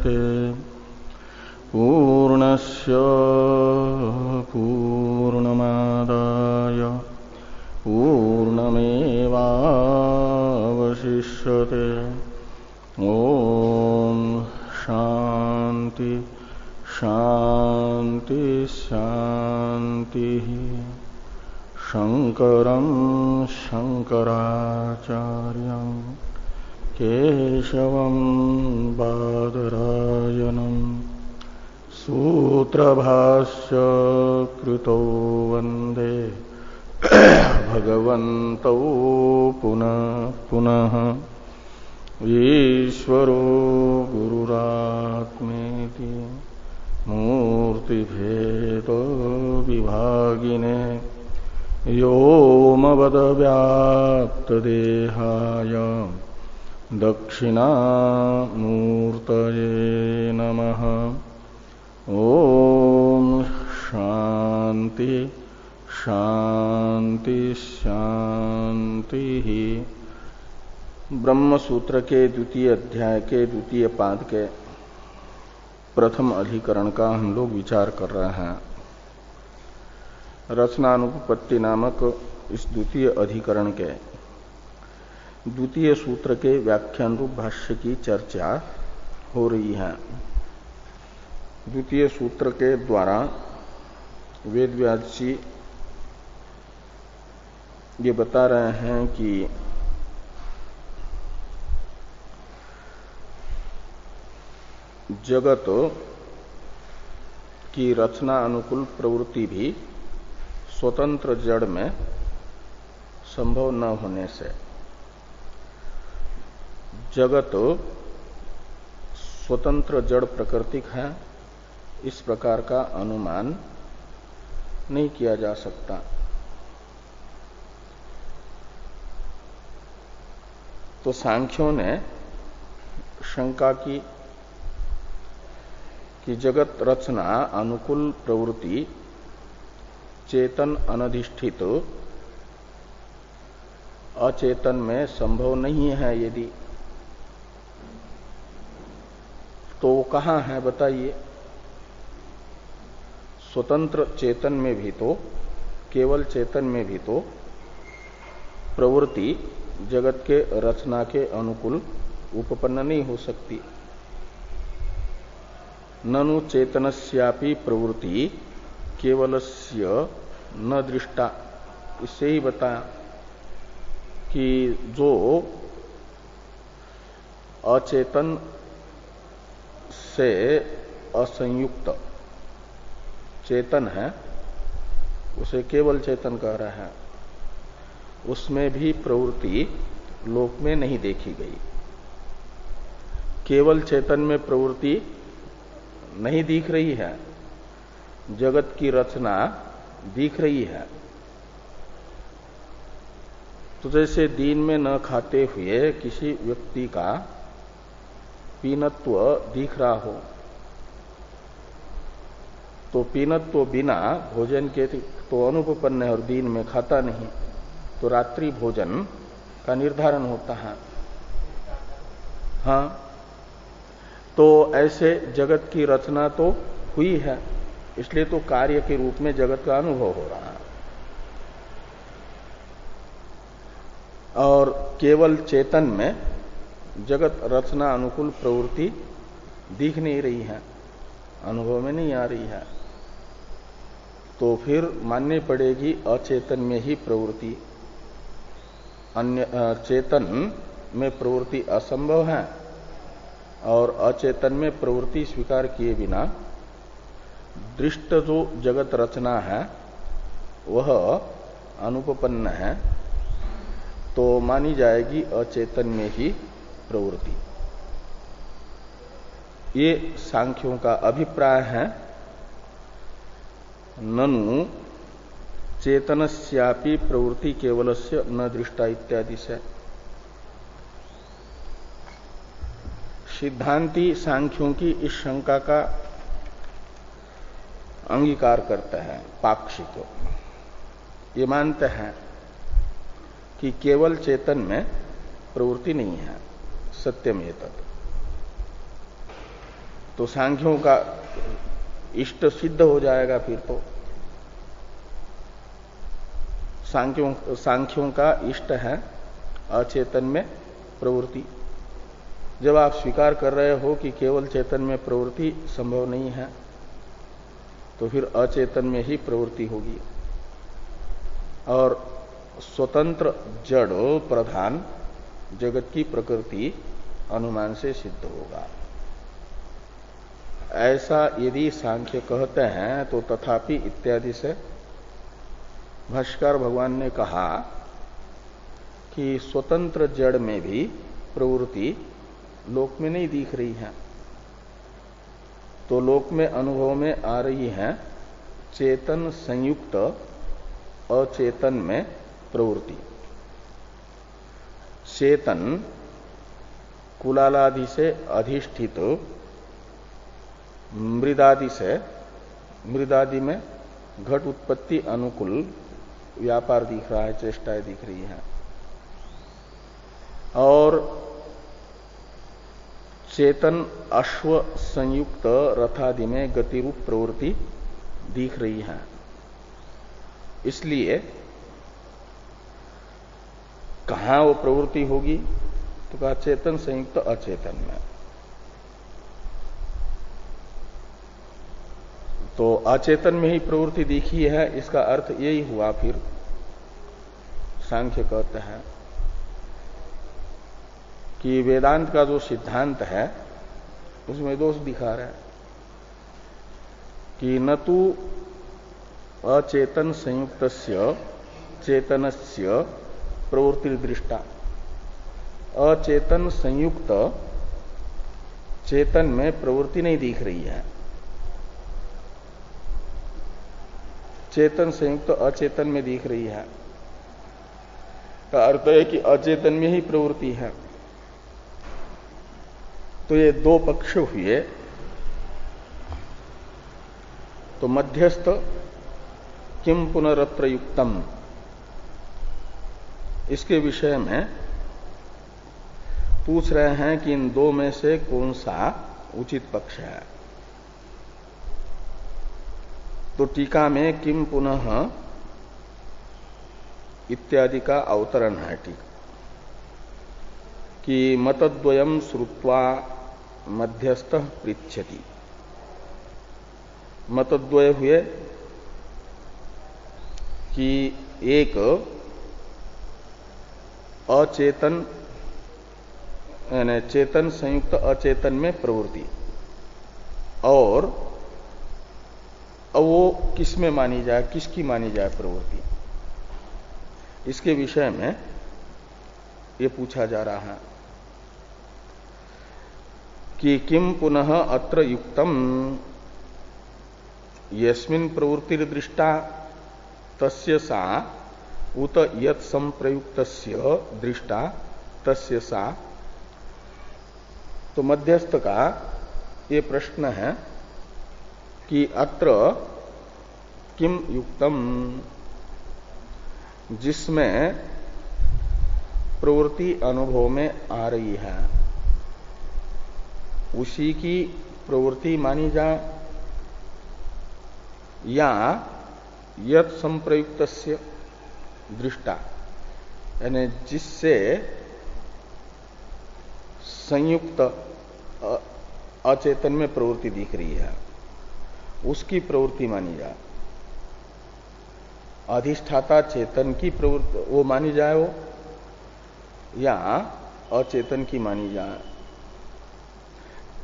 मुच्यते पूर्णस्य पूर्णमादाय पूर्णमेवावशिष्यते। ओम शांति शांति शांति। शंकरं शंकराचार्यं केशवं बादरायणं सूत्रभाष्य कृतो वंदे भगवन्तौ पुनः पुनः। ईश्वरो गुरुरात्मेति मूर्तिभेद विभागिने व्योमवद्व्याप्तदेहाय दक्षिणामूर्तये नमः। ओम शांति शांति शांति। ब्रह्म सूत्र के द्वितीय अध्याय के द्वितीय पाद के प्रथम अधिकरण का हम लोग विचार कर रहे हैं। रचनानुपपत्ति नामक इस द्वितीय अधिकरण के द्वितीय सूत्र के व्याख्यान रूप भाष्य की चर्चा हो रही है। द्वितीय सूत्र के द्वारा वेदव्यास जी ये बता रहे हैं कि जगत की रचना अनुकूल प्रवृत्ति भी स्वतंत्र जड़ में संभव न होने से जगत स्वतंत्र जड़ प्रकृतिक है, इस प्रकार का अनुमान नहीं किया जा सकता। तो सांख्यों ने शंका की कि जगत रचना अनुकूल प्रवृत्ति चेतन अनधिष्ठित अचेतन में संभव नहीं है, यदि तो वो कहाँ है बताइए। स्वतंत्र चेतन में भी तो, केवल चेतन में भी तो प्रवृत्ति जगत के रचना के अनुकूल उपपन्न नहीं हो सकती। ननु चेतनस्यापि प्रवृत्ति केवलस्य न दृष्टा। इससे ही बताया कि जो अचेतन से असंयुक्त चेतन है उसे केवल चेतन कह रहे हैं, उसमें भी प्रवृत्ति लोक में नहीं देखी गई। केवल चेतन में प्रवृत्ति नहीं दिख रही है, जगत की रचना दिख रही है। तो जैसे दिन में न खाते हुए किसी व्यक्ति का पीनत्व दिख रहा हो, तो पीनत्व बिना भोजन के तो अनुपपन्न है और दिन में खाता नहीं, तो रात्रि भोजन का निर्धारण होता है। हाँ, तो ऐसे जगत की रचना तो हुई है, इसलिए तो कार्य के रूप में जगत का अनुभव हो रहा है। और केवल चेतन में जगत रचना अनुकूल प्रवृत्ति दिख नहीं रही है, अनुभव में नहीं आ रही है, तो फिर माननी पड़ेगी अचेतन में ही प्रवृत्ति। अन्य चेतन में प्रवृत्ति असंभव है और अचेतन में प्रवृत्ति स्वीकार किए बिना दृष्ट जो जगत रचना है वह अनुपपन्न है, तो मानी जाएगी अचेतन में ही प्रवृत्ति। ये सांख्यों का अभिप्राय है। ननु चेतनस्यापि प्रवृत्ति केवलस्य न दृष्टा इत्यादि से सिद्धांती सांख्यों की इस शंका का अंगीकार करते हैं। पाक्षिक ये मानते हैं कि केवल चेतन में प्रवृत्ति नहीं है, सत्यम एतत्। तो सांख्यों का इष्ट सिद्ध हो जाएगा। फिर तो सांख्यों का इष्ट है अचेतन में प्रवृत्ति। जब आप स्वीकार कर रहे हो कि केवल चेतन में प्रवृत्ति संभव नहीं है, तो फिर अचेतन में ही प्रवृत्ति होगी और स्वतंत्र जड़ प्रधान जगत की प्रकृति अनुमान से सिद्ध होगा। ऐसा यदि सांख्य कहते हैं तो तथापि इत्यादि से भाष्यकार भगवान ने कहा कि स्वतंत्र जड़ में भी प्रवृत्ति लोक में नहीं दिख रही है, तो लोक में अनुभव में आ रही है चेतन संयुक्त अचेतन में प्रवृत्ति। चेतन कुलालादि से अधिष्ठित मृदादि में घट उत्पत्ति अनुकूल व्यापार दिख रहा है, चेष्टाएं दिख रही हैं, और चेतन अश्व संयुक्त रथादि में गतिरूप प्रवृत्ति दिख रही है। इसलिए कहां वो प्रवृत्ति होगी, तो कहा चेतन संयुक्त अचेतन में। तो अचेतन में ही प्रवृत्ति दिखी है, इसका अर्थ यही हुआ। फिर सांख्य कहते हैं कि वेदांत का जो सिद्धांत है उसमें दोष दिखा रहा है कि न तो अचेतन संयुक्तस्य चेतनस्य प्रवृत्ति दृष्टा। अचेतन संयुक्त चेतन में प्रवृत्ति नहीं दिख रही है, चेतन संयुक्त अचेतन में दिख रही है। का अर्थ है कि अचेतन में ही प्रवृत्ति है। तो ये दो पक्ष हुए। तो मध्यस्थ किम पुनरत्र युक्तम, इसके विषय में पूछ रहे हैं कि इन दो में से कौन सा उचित पक्ष है। तो टीका में किम पुनः इत्यादि का अवतरण है ठीक कि मतद्वयम श्रुत्वा मध्यस्थ पृच्छति। मतद्वय हुए कि एक अचेतन यानी चेतन संयुक्त अचेतन में प्रवृत्ति, और वो किस में मानी जाए, किसकी मानी जाए प्रवृत्ति, इसके विषय में ये पूछा जा रहा है कि किम पुनः अत्र युक्तम यस्मिन् प्रवृत्तिर दृष्टा तस्य सा उत यत् संप्रयुक्तस्य दृष्टा तस्य सा। तो मध्यस्थ का ये प्रश्न है कि अत्र किम युक्तम, जिसमें प्रवृत्ति अनुभव में आ रही है उसी की प्रवृत्ति मानी जाए, या यत् संप्रयुक्तस्य दृष्टा यानी जिससे संयुक्त अचेतन में प्रवृत्ति दिख रही है उसकी प्रवृत्ति मानी जाए। अधिष्ठाता चेतन की प्रवृत्ति वो मानी जाए वो, या अचेतन की मानी जाए।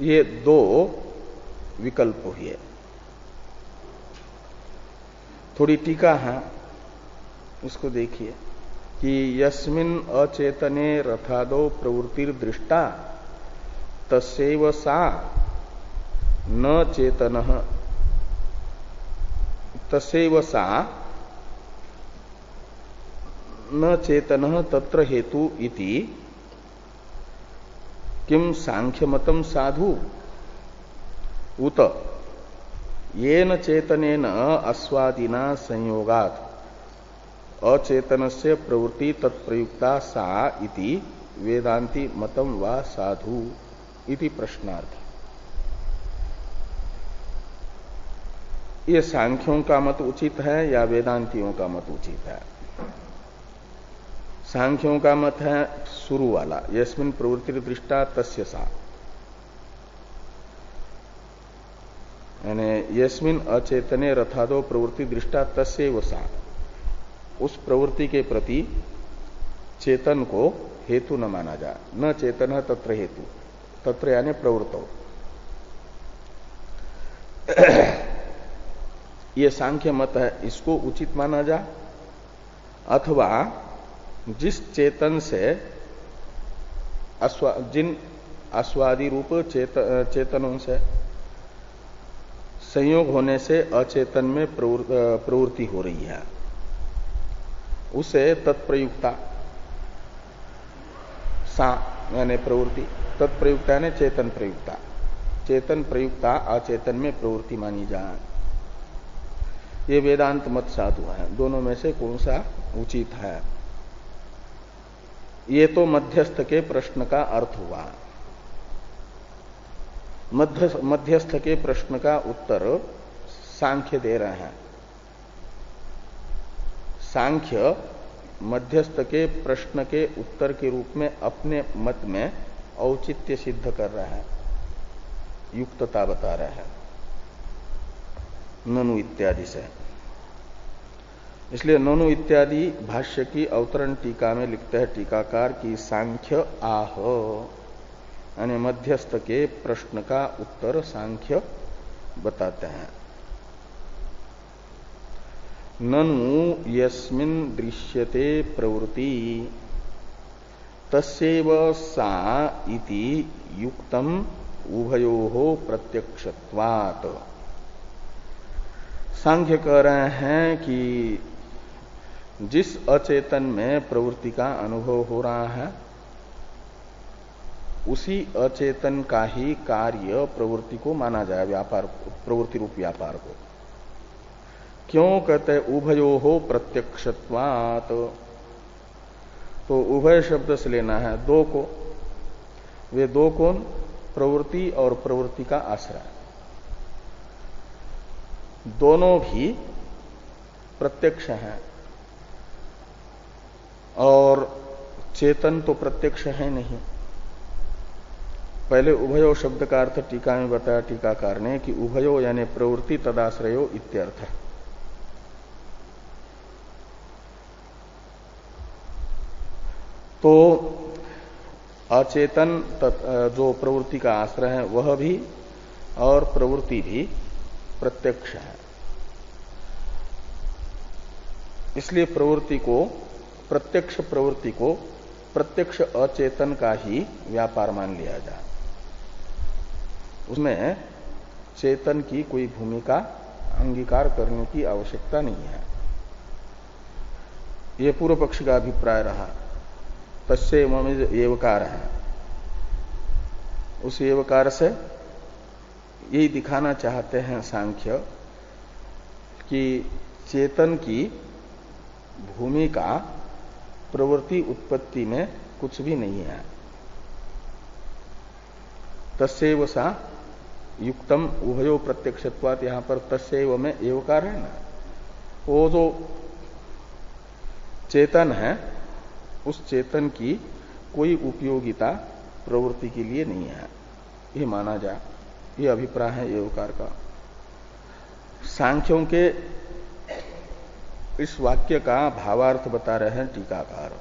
ये दो विकल्प हुए। थोड़ी टीका है, इसको देखिए कि यस्मिन् अचेतने रथादो प्रवृत्तिर दृष्टा तस्यैव सा न चेतनः तस्यैव सा न चेतनः तत्र हेतु इति किम सांख्यमतम साधु उत येन चेतनेन अस्वादिना संयोगात् अचेतनस्य प्रवृत्ति तत्प्रयुक्ता सा इति वेदांति मतम वा साधु इति प्रश्नार्थ। ये सांख्यों का मत उचित है या वेदांतियों का मत उचित है? सांख्यों का मत है शुरू वाला, यस्मिन् प्रवृत्ति दृष्टा तस्य सा, यानी यस्मिन् अचेतने रथादो प्रवृत्ति दृष्टा तस्यैव सा, उस प्रवृत्ति के प्रति चेतन को हेतु न माना जाए। न चेतन तत्र हेतु, तत्र यानी प्रवृत्तो। ये सांख्य मत है, इसको उचित माना जा, अथवा जिस चेतन से जिन आस्वादी रूप चेतनों से संयोग होने से अचेतन में प्रवृत्ति हो रही है, उसे तत्प्रयुक्ता सा यानी प्रवृत्ति, तत्प्रयुक्ता यानी चेतन प्रयुक्ता, चेतन प्रयुक्ता अचेतन में प्रवृत्ति मानी जाए। ये वेदांत मत साधु है। दोनों में से कौन सा उचित है? ये तो मध्यस्थ के प्रश्न का अर्थ हुआ। मध्यस्थ के प्रश्न का उत्तर सांख्य दे रहे हैं। सांख्य मध्यस्थ के प्रश्न के उत्तर के रूप में अपने मत में औचित्य सिद्ध कर रहा है, युक्तता बता रहा है ननु इत्यादि से। इसलिए ननु इत्यादि भाष्य की अवतरण टीका में लिखते हैं टीकाकार की सांख्य आह, यानी मध्यस्थ के प्रश्न का उत्तर सांख्य बताते हैं। ननु यस्मिन् दृश्यते प्रवृत्ति तस्यैव सा इति युक्तम उभयोः प्रत्यक्षत्वात्। सांख्य कह रहे हैं कि जिस अचेतन में प्रवृत्ति का अनुभव हो रहा है, उसी अचेतन का ही कार्य प्रवृत्ति को माना जाए, व्यापार को, प्रवृत्ति रूप व्यापार को। क्यों कहते हैं उभयोः प्रत्यक्षत्वात्? तो उभय शब्द से लेना है दो को। वे दो कौन? प्रवृत्ति और प्रवृत्ति का आश्रय। दोनों भी प्रत्यक्ष हैं और चेतन तो प्रत्यक्ष है नहीं। पहले उभयो शब्द का अर्थ टीका में बताया टीकाकार ने कि उभयो यानी प्रवृत्ति तदाश्रयो इत्यर्थ। तो अचेतन जो प्रवृत्ति का आश्रय है वह भी और प्रवृत्ति भी प्रत्यक्ष है। इसलिए प्रवृत्ति को प्रत्यक्ष अचेतन का ही व्यापार मान लिया जाए। उसमें चेतन की कोई भूमिका अंगीकार करने की आवश्यकता नहीं है। यह पूर्व पक्ष का अभिप्राय रहा। तस्य एवकार है, उस एवकार से यही दिखाना चाहते हैं सांख्य कि चेतन की भूमिका प्रवृत्ति उत्पत्ति में कुछ भी नहीं है। तस्यैव सा युक्तम उभयो प्रत्यक्षत्वात्, यहां पर तस्यैव में एवकार है ना, वो जो चेतन है उस चेतन की कोई उपयोगिता प्रवृत्ति के लिए नहीं है, ये माना जाए। ये अभिप्राय है एवकार का। सांख्यों के इस वाक्य का भावार्थ बता रहे हैं टीकाकार।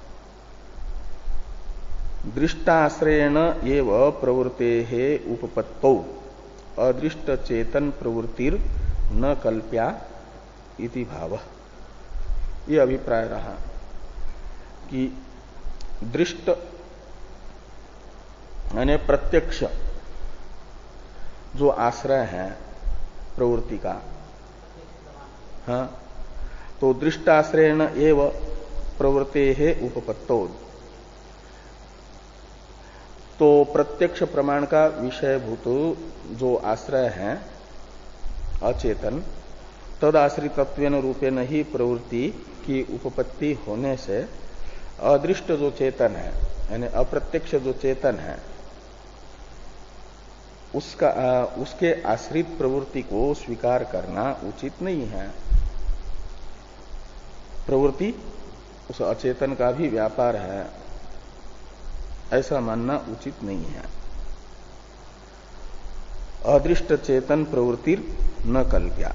दृष्टाश्रयेण एव प्रवृत्तेः उपपत्तौ अदृष्ट चेतन प्रवृत्तिर न कल्प्या इति भावः। ये अभिप्राय रहा कि दृष्ट यानी प्रत्यक्ष जो आश्रय है प्रवृत्ति का, हाँ, तो दृष्टाश्रयेण एव प्रवृत्तेः उपपत्तौ, तो प्रत्यक्ष प्रमाण का विषयभूत जो आश्रय है अचेतन, तद आश्रितत्वेन रूपेण ही प्रवृत्ति की उपपत्ति होने से अदृष्ट जो चेतन है यानी अप्रत्यक्ष जो चेतन है उसके आश्रित प्रवृत्ति को स्वीकार करना उचित नहीं है। प्रवृत्ति उस अचेतन का भी व्यापार है, ऐसा मानना उचित नहीं है। अदृष्ट चेतन प्रवृत्ति न कल्प्या।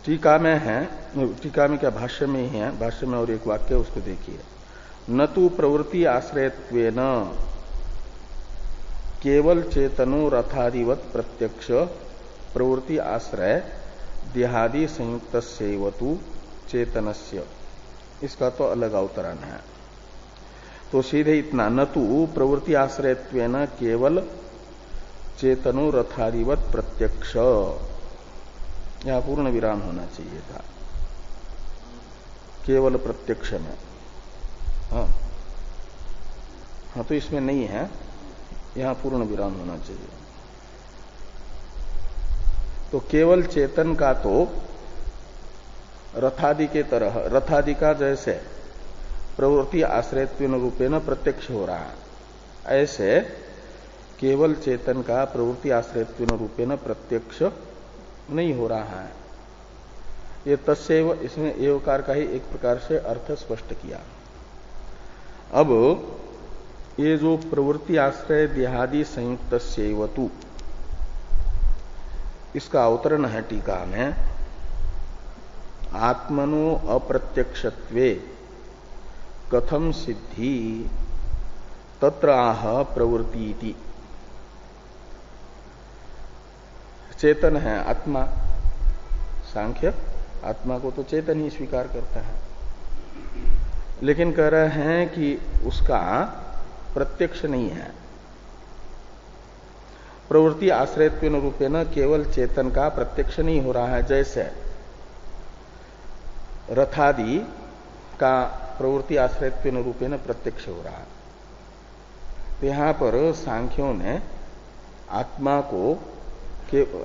टीका में है, टीका में क्या भाष्य में ही है, भाष्य में और एक वाक्य उसको देखिए। न तो प्रवृत्ति आश्रयत्वेन केवल चेतनो रथादिवत प्रत्यक्ष प्रवृत्ति आश्रय देहादि संयुक्त सेवतु चेतनस्य, इसका तो अलग अवतरण है। तो सीधे इतना, न तो प्रवृत्ति आश्रयत्वेन केवल चेतनो रथादिवत प्रत्यक्ष, यहां पूर्ण विराम होना चाहिए था, केवल प्रत्यक्ष में। हाँ तो इसमें नहीं है, यहां पूर्ण विराम होना चाहिए। तो केवल चेतन का तो रथादि के तरह, रथादि का जैसे प्रवृत्ति आश्रयत्वेन रूपेण प्रत्यक्ष हो रहा है, ऐसे केवल चेतन का प्रवृत्ति आश्रयत्वेन रूपेण प्रत्यक्ष नहीं हो रहा है। ये तस्सैव, इसमें एवकार का ही एक प्रकार से अर्थ स्पष्ट किया। अब ये जो प्रवृत्ति आश्रय देहादि संयुक्त सेवतु, इसका अवतरण है टीका में, आत्मनो अप्रत्यक्षत्वे कथम सिद्धि तत्र आह प्रवृत्ति। चेतन है आत्मा, सांख्य आत्मा को तो चेतन ही स्वीकार करता है, लेकिन कह रहे हैं कि उसका प्रत्यक्ष नहीं है। प्रवृत्ति आश्रयत्वेन रूपेण केवल चेतन का प्रत्यक्ष नहीं हो रहा है, जैसे रथादि का प्रवृत्ति आश्रयत्वेन रूपेण प्रत्यक्ष हो रहा है। तो यहां पर सांख्यों ने आत्मा को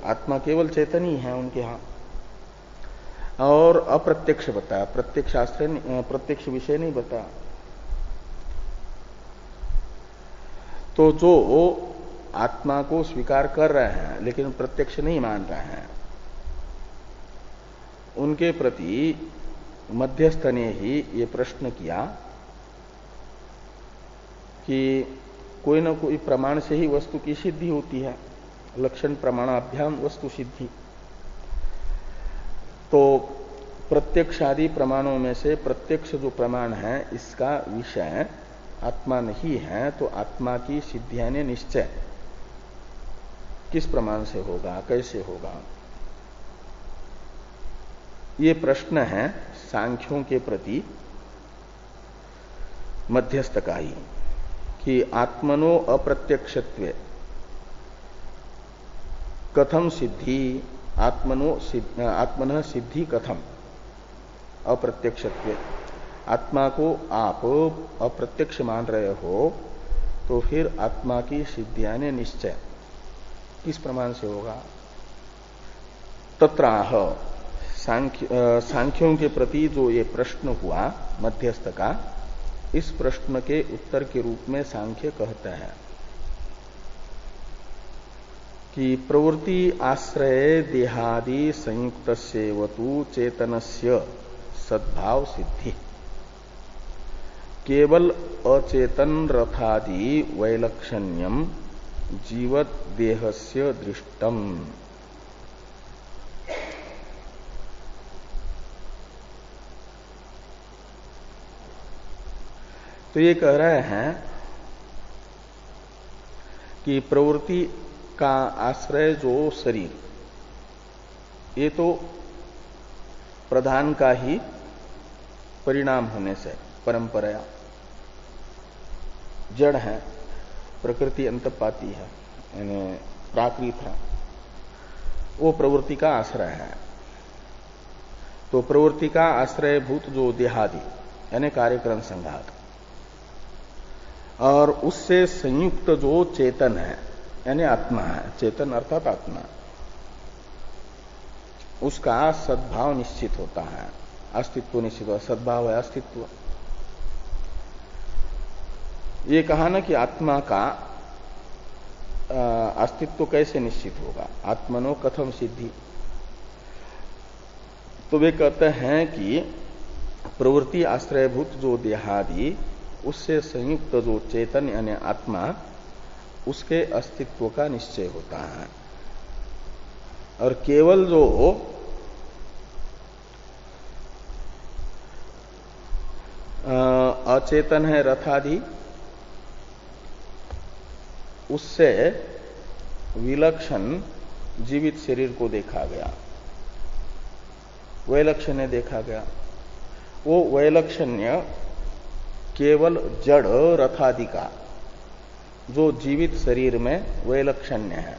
आत्मा केवल चेतन ही है उनके यहां, और अप्रत्यक्ष बताया, प्रत्यक्ष आश्रय प्रत्यक्ष विषय नहीं बताया। तो जो आत्मा को स्वीकार कर रहे हैं लेकिन प्रत्यक्ष नहीं मान रहे हैं, उनके प्रति मध्यस्थ ने ही ये प्रश्न किया कि कोई न कोई प्रमाण से ही वस्तु की सिद्धि होती है, लक्षण प्रमाणाभ्याम वस्तु सिद्धि। तो प्रत्यक्ष आदि प्रमाणों में से प्रत्यक्ष जो प्रमाण है इसका विषय आत्मा नहीं है, तो आत्मा की सिद्धि यानी निश्चय किस प्रमाण से होगा, कैसे होगा? ये प्रश्न है सांख्यों के प्रति मध्यस्थ का ही, कि आत्मनो अप्रत्यक्षत्वे कथम सिद्धि, आत्मन सिद्धि कथम अप्रत्यक्षत्वे। आत्मा को आप अप्रत्यक्ष मान रहे हो, तो फिर आत्मा की सिद्धि यानी निश्चय किस प्रमाण से होगा? तत्राह, सांख्यों के प्रति जो ये प्रश्न हुआ मध्यस्थ का, इस प्रश्न के उत्तर के रूप में सांख्य कहते हैं कि प्रवृत्ति आश्रय देहादि संयुक्त सेवतु चेतनस्य सद्भाव सिद्धि केवल अचेतन रथादि वैलक्षण्यम जीवत देहस्य दृष्टम। तो ये कह रहे हैं कि प्रवृत्ति का आश्रय जो शरीर, ये तो प्रधान का ही परिणाम होने से परंपरा जड़ है, प्रकृति अंतपाती है, यानी प्राकृत है, वो प्रवृत्ति का आश्रय है। तो प्रवृत्ति का आश्रयभूत जो देहादि यानी कार्यक्रम संघात, और उससे संयुक्त जो चेतन है यानी आत्मा है, चेतन अर्थात आत्मा, उसका सद्भाव निश्चित होता है, अस्तित्व निश्चित होता है। सद्भाव है अस्तित्व। ये कहा ना कि आत्मा का अस्तित्व कैसे निश्चित होगा, आत्मनो कथम सिद्धि। तो वे कहते हैं कि प्रवृत्ति आश्रयभूत जो देहादि उससे संयुक्त जो चेतन यानी आत्मा, उसके अस्तित्व का निश्चय होता है। और केवल जो अचेतन है रथादि, उससे विलक्षण जीवित शरीर को देखा गया, वैलक्षण्य देखा गया। वो वैलक्षण्य केवल जड़ रथादि का जो जीवित शरीर में वैलक्षण्य है,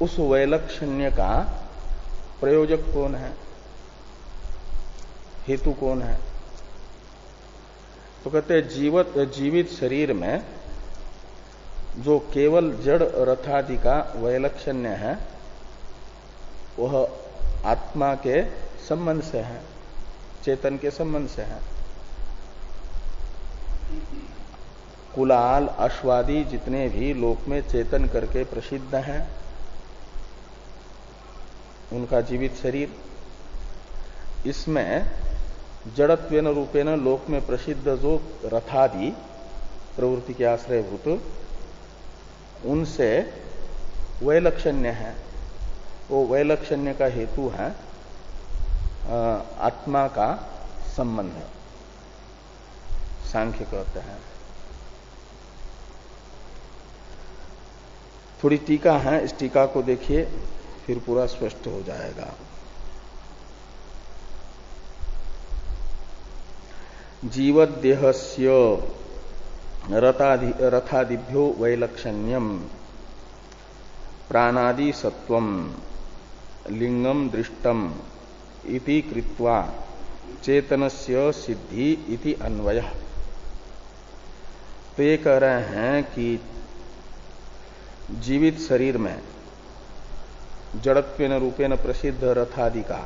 उस वैलक्षण्य का प्रयोजक कौन है, हेतु कौन है? तो कहते हैं जीवित शरीर में जो केवल जड़ रथादि का वैलक्षण्य है, वह आत्मा के संबंध से है, चेतन के संबंध से है। कुलाल अश्वादि जितने भी लोक में चेतन करके प्रसिद्ध हैं, उनका जीवित शरीर, इसमें जड़त्वेन रूपेण लोक में प्रसिद्ध जो रथादि प्रवृत्ति के आश्रयभूत, उनसे वैलक्षण्य है। वो वैलक्षण्य का हेतु है आत्मा का संबंध, सांख्य कहते हैं। थोड़ी टीका है, इस टीका को देखिए, फिर पूरा स्पष्ट हो जाएगा। जीवदेहस्य रथादिभ्यो वैलक्षण्यम प्राणादि सत्वम लिंगम दृष्टम इति कृत्वा चेतनस्य सिद्धि इति अन्वयः। तो ये कह रहे हैं कि जीवित शरीर में जड़त्वेन रूपेण प्रसिद्ध रथादि का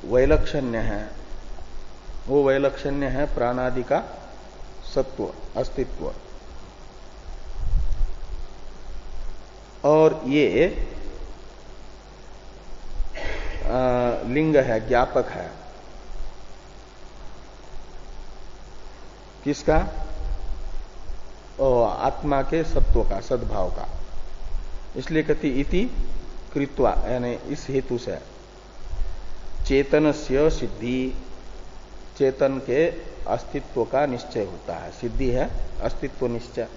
वैलक्षण्य है, वो वैलक्षण्य है प्राणादि का सत्व, अस्तित्व। और ये लिंग है, ज्ञापक है, किसका? आत्मा के सत्व का, सद्भाव का। इसलिए कहती इति कृत्वा, यानी इस हेतु से चेतनस्य सिद्धि, चेतन के अस्तित्व का निश्चय होता है। सिद्धि है अस्तित्व निश्चय।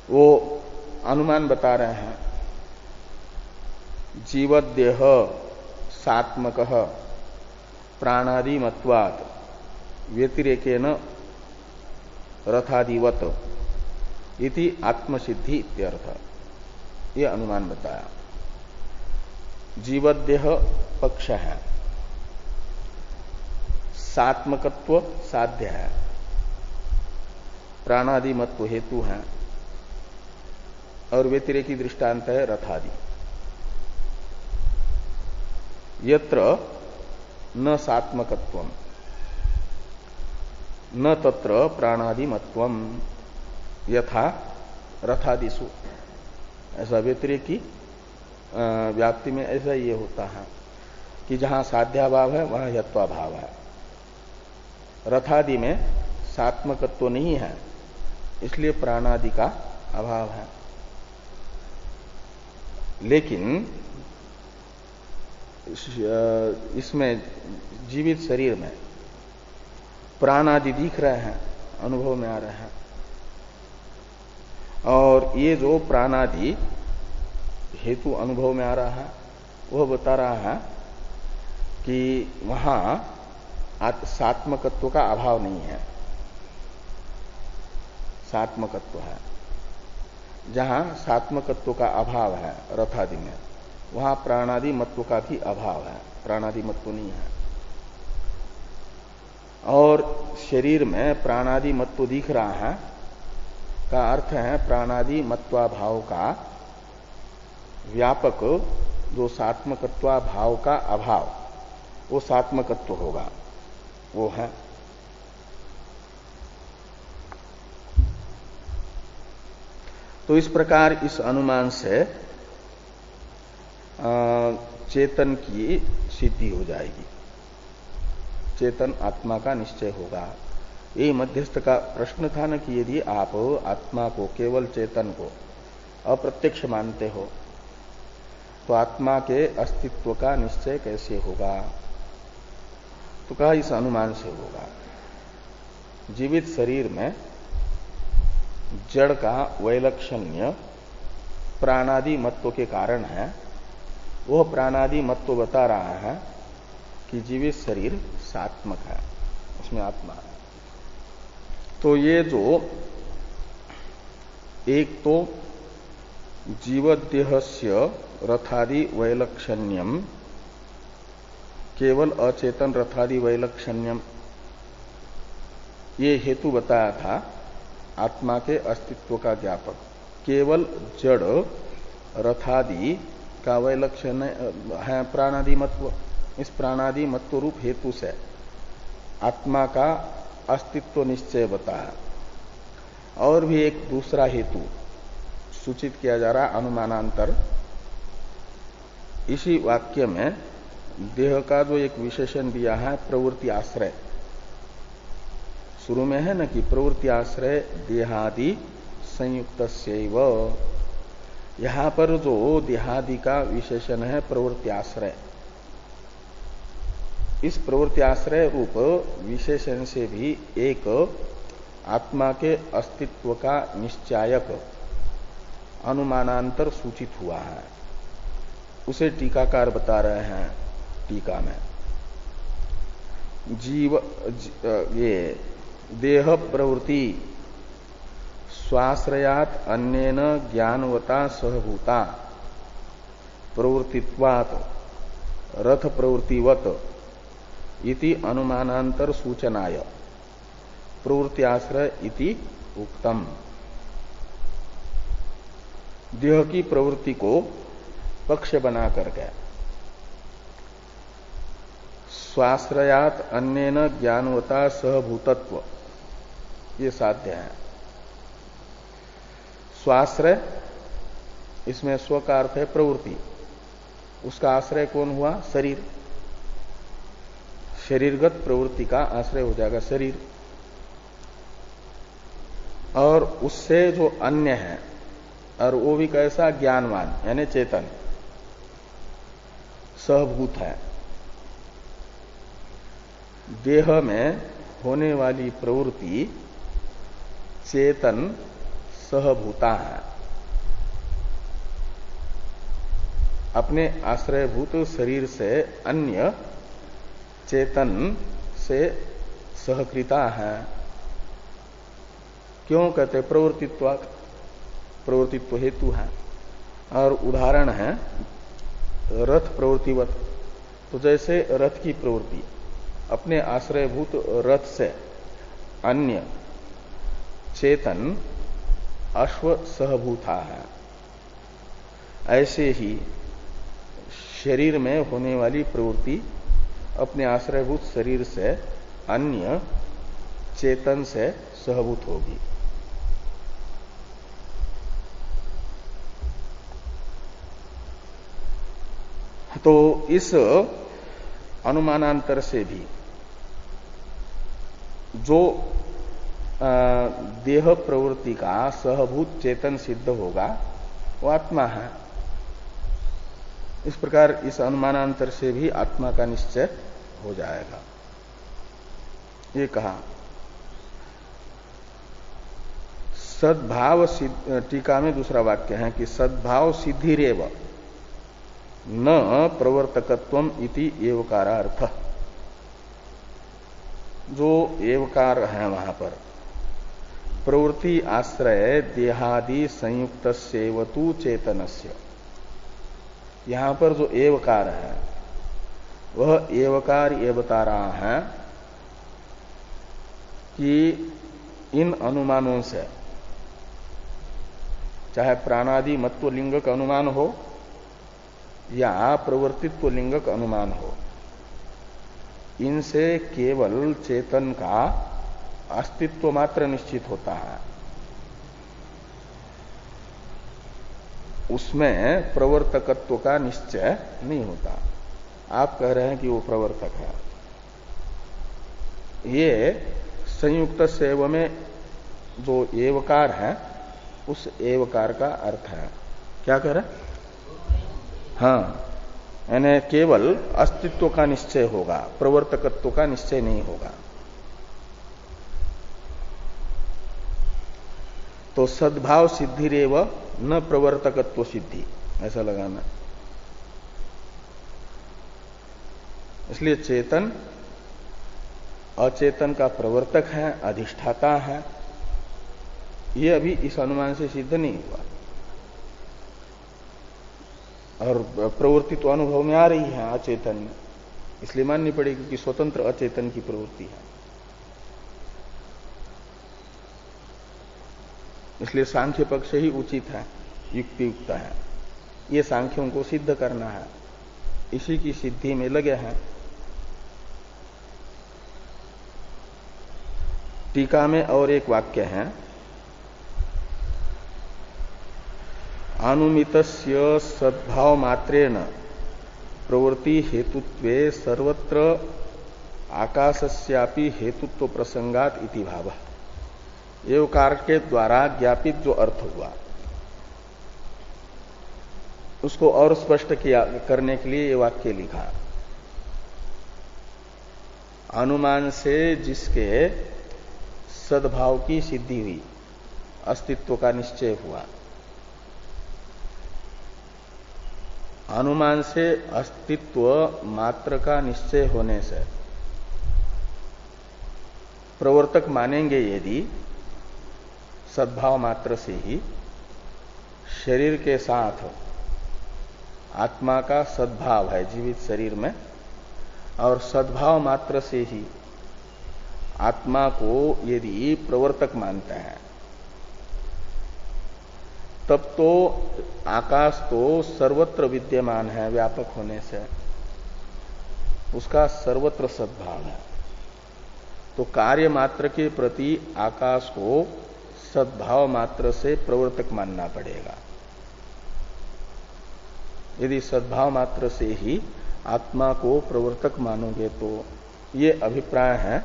वो अनुमान बता रहे हैं, जीवदेह सात्मक प्राणादिमत्वात् व्यतिरेकेन रथादिवत इति आत्मसिद्धि इत्यर्थ। ये अनुमान बताया। जीवदेह पक्ष है, सात्मकत्व साध्य है, प्राणादिमत्व हेतु है, और व्यतिरेकी दृष्टांत है रथादि। यत्र न सात्मकत्वम न तत्र प्राणादिमत्वम यथा रथादिषु। ऐसा व्यतिरेकी व्याप्ति में ऐसा ये होता है कि जहां साध्याभाव है वहां यत्वाभाव है। रथादि में सात्मकत्व नहीं है, इसलिए प्राणादि का अभाव है। लेकिन इसमें जीवित शरीर में प्राण आदि दिख रहे हैं, अनुभव में आ रहे हैं। और ये जो प्राणादि हेतु अनुभव में आ रहा है, वह बता रहा है कि वहां सात्मकत्व का अभाव नहीं है, सात्मकत्व है। जहां सात्मकत्व का अभाव है रथादि में, वहां प्राणादि मत्व का भी अभाव है, प्राणादि मत्व नहीं है। और शरीर में प्राणादि मत्व दिख रहा है, का अर्थ है प्राणादि मत्वाभाव का व्यापक जो सात्मकत्वाभाव का अभाव, वो सात्मकत्व होगा, वो है। तो इस प्रकार इस अनुमान से चेतन की सिद्धि हो जाएगी, चेतन आत्मा का निश्चय होगा। यही मध्यस्थ का प्रश्न था न कि यदि आप आत्मा को, केवल चेतन को अप्रत्यक्ष मानते हो तो आत्मा के अस्तित्व का निश्चय कैसे होगा? तो कहा इस अनुमान से होगा। जीवित शरीर में जड़ का वैलक्षण्य प्राणादि मत्व के कारण है। वह प्राणादि मत्व बता रहा है कि जीवित शरीर सात्मक है, उसमें आत्मा है। तो ये जो एक तो जीवदेहस्य रथादि वैलक्षण्यम, केवल अचेतन रथादि वैलक्षण्यम, ये हेतु बताया था आत्मा के अस्तित्व का ज्ञापक। केवल जड़ रथादि का वैलक्षण्य है प्राणादि मत्व। इस प्राणादि मत्व रूप हेतु से आत्मा का अस्तित्व निश्चय बताया। और भी एक दूसरा हेतु सूचित किया जा रहा अनुमानांतर। इसी वाक्य में देह का जो एक विशेषण दिया है प्रवृत्ति आश्रय, शुरू में है न कि प्रवृत्ति आश्रय देहादि संयुक्तस्यैव। यहां पर जो देहादि का विशेषण है प्रवृत्ति आश्रय, इस प्रवृत्ति आश्रय रूप विशेषण से भी एक आत्मा के अस्तित्व का निश्चायक अनुमानांतर सूचित हुआ है। उसे टीकाकार बता रहे हैं टीका में। ये देह प्रवृत्ति स्वाश्रयात अन्येन ज्ञानवता सहभूता प्रवृत्तित्वात् रथ प्रवृत्तिवत इति अनुमानांतर सूचनाय प्रवृत्ति आश्रय इति उक्तम। देह की प्रवृत्ति को पक्ष बना करके स्वाश्रयात अन्येन ज्ञानवता सहभूतत्व ये साध्य है। स्वाश्रय, इसमें स्व का अर्थ है प्रवृत्ति, उसका आश्रय कौन हुआ? शरीर। शरीरगत प्रवृत्ति का आश्रय हो जाएगा शरीर। और उससे जो अन्य है, और वो भी कैसा? ज्ञानवान यानी चेतन, सहभूत है। देह में होने वाली प्रवृत्ति चेतन सहभूता है, अपने आश्रयभूत शरीर से अन्य चेतन से सहकृता है। क्यों कहते? प्रवृत्तित्व हेतु है। और उदाहरण है रथ प्रवृत्तिवत। तो जैसे रथ की प्रवृत्ति अपने आश्रयभूत रथ से अन्य चेतन अश्व सहभूता है, ऐसे ही शरीर में होने वाली प्रवृत्ति अपने आश्रयभूत शरीर से अन्य चेतन से सहभूत होगी। तो इस अनुमानांतर से भी जो देह प्रवृत्ति का सहभूत चेतन सिद्ध होगा वो आत्मा है। इस प्रकार इस अनुमानांतर से भी आत्मा का निश्चय हो जाएगा। ये कहा सद्भाव टीका में दूसरा वाक्य है कि सद्भाव सिद्धिरेव न प्रवर्तकत्वम इति एवकारार्थ। जो एवकार है वहां पर प्रवृत्ति आश्रय देहादि संयुक्त सेवतु चेतनस्य, यहां पर जो एवकार है वह एवकार ये बता रहा है कि इन अनुमानों से चाहे प्राणादि मत्व लिंग का अनुमान हो या प्रवर्तित्व लिंग का अनुमान हो, इनसे केवल चेतन का अस्तित्व मात्र निश्चित होता है, उसमें प्रवर्तकत्व का निश्चय नहीं होता। आप कह रहे हैं कि वो प्रवर्तक है, ये संयुक्त सेव में जो एवकार है उस एवकार का अर्थ है। क्या कह रहे? हाँ, यानी केवल अस्तित्व का निश्चय होगा, प्रवर्तकत्व का निश्चय नहीं होगा। तो सद्भाव सिद्धि रेव न प्रवर्तकत्व सिद्धि, ऐसा लगाना। इसलिए चेतन अचेतन का प्रवर्तक है, अधिष्ठाता है, ये अभी इस अनुमान से सिद्ध नहीं हुआ। और प्रवृत्ति तो अनुभव में आ रही है अचेतन में, इसलिए माननी पड़ेगी कि स्वतंत्र अचेतन की प्रवृत्ति है। इसलिए सांख्य पक्ष ही उचित है, युक्तियुक्त है। ये सांख्यों को सिद्ध करना है, इसी की सिद्धि में लगे हैं। टीका में और एक वाक्य है, अनुमितस्य सद्भाव मात्रेण प्रवृत्ति हेतुत्वे सर्वत्र आकाशस्यापि हेतुत्व प्रसंगात इति भावः। एवकार के द्वारा ज्ञापित जो अर्थ हुआ उसको और स्पष्ट किया करने के लिए ये वाक्य लिखा। अनुमान से जिसके सद्भाव की सिद्धि हुई, अस्तित्व का निश्चय हुआ, अनुमान से अस्तित्व मात्र का निश्चय होने से प्रवर्तक मानेंगे यदि सद्भाव मात्र से ही शरीर के साथ आत्मा का सद्भाव है जीवित शरीर में, और सद्भाव मात्र से ही आत्मा को यदि प्रवर्तक मानते हैं, तब तो आकाश तो सर्वत्र विद्यमान है व्यापक होने से, उसका सर्वत्र सद्भाव है। तो कार्य मात्र के प्रति आकाश को सद्भाव मात्र से प्रवर्तक मानना पड़ेगा। यदि सद्भाव मात्र से ही आत्मा को प्रवर्तक मानोगे तो ये अभिप्राय है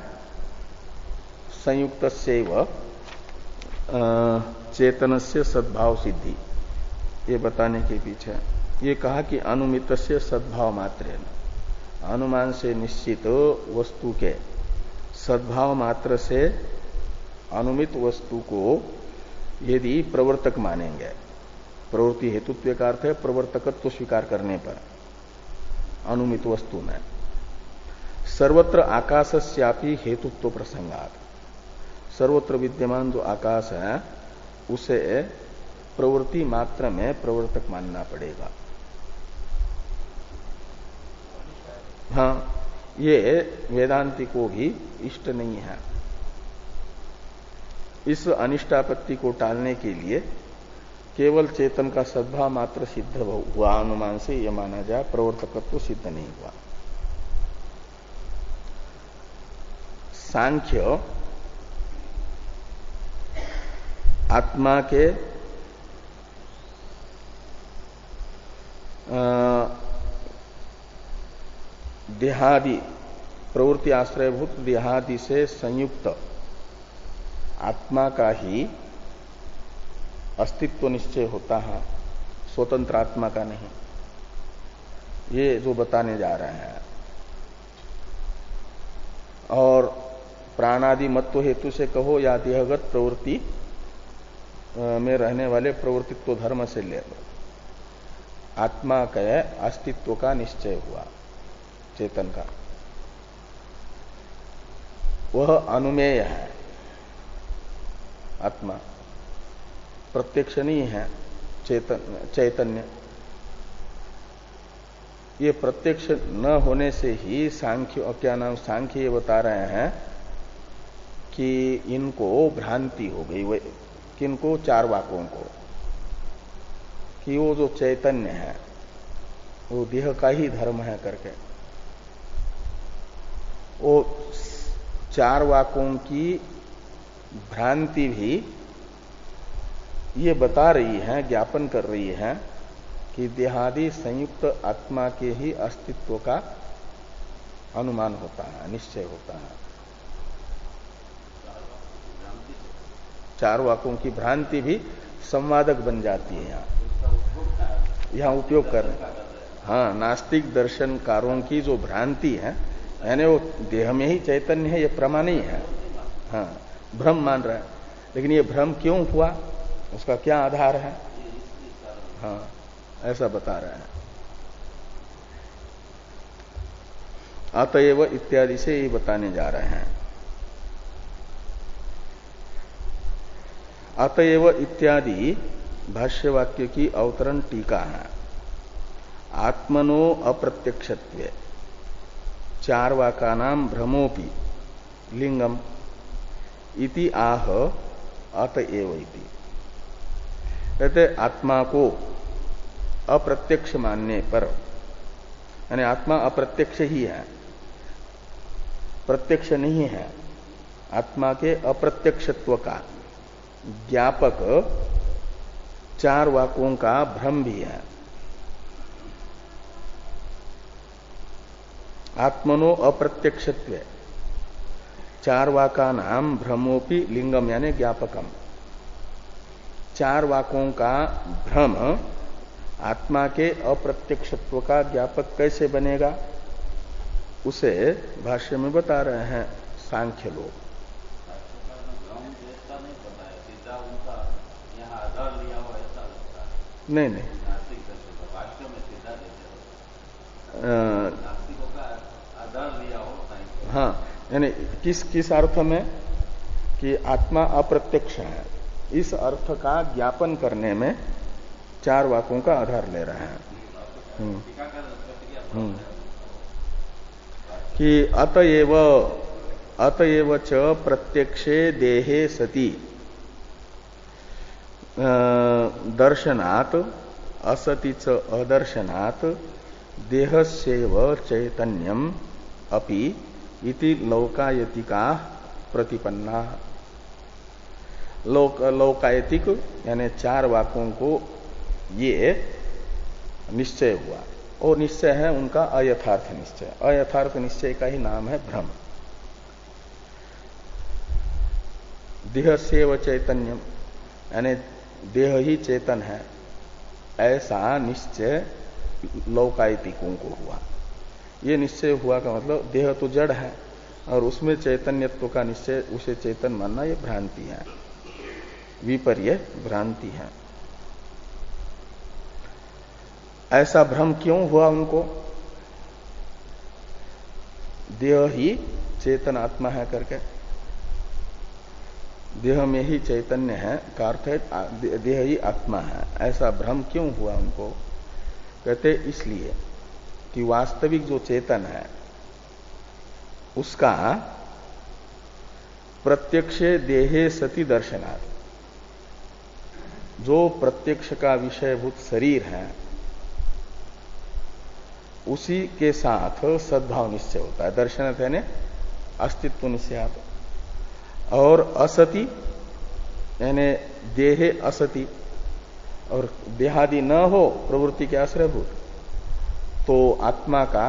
संयुक्त सेव चेतनस्य सद्भाव सिद्धि, ये बताने के पीछे ये कहा कि अनुमितस्य सद्भाव मात्रेण, अनुमान से निश्चित वस्तु के सद्भाव मात्र से अनुमित वस्तु को यदि प्रवर्तक मानेंगे, प्रवृत्ति हेतुत्व का अर्थ है प्रवर्तकत्व स्वीकार करने पर अनुमित वस्तु में, सर्वत्र आकाशस्यापि हेतुत्व प्रसंगात, सर्वत्र विद्यमान जो आकाश है उसे प्रवृत्ति मात्र में प्रवर्तक मानना पड़ेगा। हाँ, ये वेदांति को भी इष्ट नहीं है। इस अनिष्टापत्ति को टालने के लिए केवल चेतन का सद्भाव मात्र सिद्ध हुआ अनुमान से यह माना जाए, प्रवर्तकत्व सिद्ध नहीं हुआ। सांख्य आत्मा के देहादि प्रवृत्ति आश्रयभूत देहादि से संयुक्त आत्मा का ही अस्तित्व निश्चय होता है, स्वतंत्र आत्मा का नहीं, ये जो बताने जा रहे हैं। और प्राणादि मत्व हेतु से कहो या देहगत प्रवृत्ति में रहने वाले प्रवृत्तित्व धर्म से ले लो, आत्मा के अस्तित्व का निश्चय हुआ चेतन का, वह अनुमेय है। आत्मा प्रत्यक्ष नहीं है, चैतन्य ये प्रत्यक्ष न होने से ही सांख्य, क्या नाम, सांख्य ये बता रहे हैं कि इनको भ्रांति हो गई। किनको? चार वाकों को। कि वो जो चैतन्य है वो देह का ही धर्म है करके, वो चार वाकों की भ्रांति भी ये बता रही है, ज्ञापन कर रही है कि देहादि संयुक्त आत्मा के ही अस्तित्व का अनुमान होता है, निश्चय होता है। चार वाकों की भ्रांति भी संवादक बन जाती है। यहाँ उपयोग कर रहे हैं। हाँ, नास्तिक दर्शनकारों की जो भ्रांति है, यानी वो देह में ही चैतन्य है, ये प्रमाण ही है। हाँ, भ्रम मान रहा है, लेकिन ये भ्रम क्यों हुआ, उसका क्या आधार है? हाँ, ऐसा बता रहा है। अतएव इत्यादि से ये बताने जा रहे हैं। अतएव इत्यादि भाष्यवाक्य की अवतरण टीका है। आत्मनो अप्रत्यक्षत्वे चार वाकानाम भ्रमोपि लिंगम इति आह अतएव इति। कहते आत्मा को अप्रत्यक्ष मानने पर, यानी आत्मा अप्रत्यक्ष ही है, प्रत्यक्ष नहीं है, आत्मा के अप्रत्यक्षत्व का ज्ञापक चार वाकों का भ्रम भी है। आत्मनो अप्रत्यक्षत्व चार वाका नाम भ्रमोपि लिंगम यानी ज्ञापकम। चार वाकों का भ्रम आत्मा के अप्रत्यक्षत्व का ज्ञापक कैसे बनेगा, उसे भाष्य में बता रहे हैं सांख्य लोग। नहीं नहीं, हाँ, यानी किस किस अर्थ में कि आत्मा अप्रत्यक्ष है, इस अर्थ का ज्ञापन करने में चार वाकों का आधार ले रहे हैं। कि अतएव च प्रत्यक्षे देहे सति दर्शनात् असति च अदर्शनात् देहस्यैव चैतन्यम अपि इति लौकायतिका प्रतिपन्ना। लौकायतिक यानी चार वाकों को ये निश्चय हुआ, और निश्चय है उनका अयथार्थ निश्चय। अयथार्थ निश्चय का ही नाम है भ्रम। देहस्यैव चैतन्यम यानी देह ही चेतन है, ऐसा निश्चय लौकायतिकों को हुआ। ये निश्चय हुआ का मतलब देह तो जड़ है और उसमें चैतन्यत्व का निश्चय, उसे चेतन मानना, ये भ्रांति है, विपर्य भ्रांति है। ऐसा भ्रम क्यों हुआ उनको? देह ही चेतन आत्मा है करके, देह में ही चैतन्य है का अर्थ है देह ही आत्मा है, ऐसा भ्रम क्यों हुआ उनको? कहते इसलिए कि वास्तविक जो चेतन है उसका प्रत्यक्षे देहे सति दर्शनात्, जो प्रत्यक्ष का विषयभूत शरीर है उसी के साथ सद्भाव निश्चय होता है। दर्शन यानी अस्तित्व निश्चयात। और असति यानी देहे असति, और देहादि न हो प्रवृत्ति के आश्रयभूत, तो आत्मा का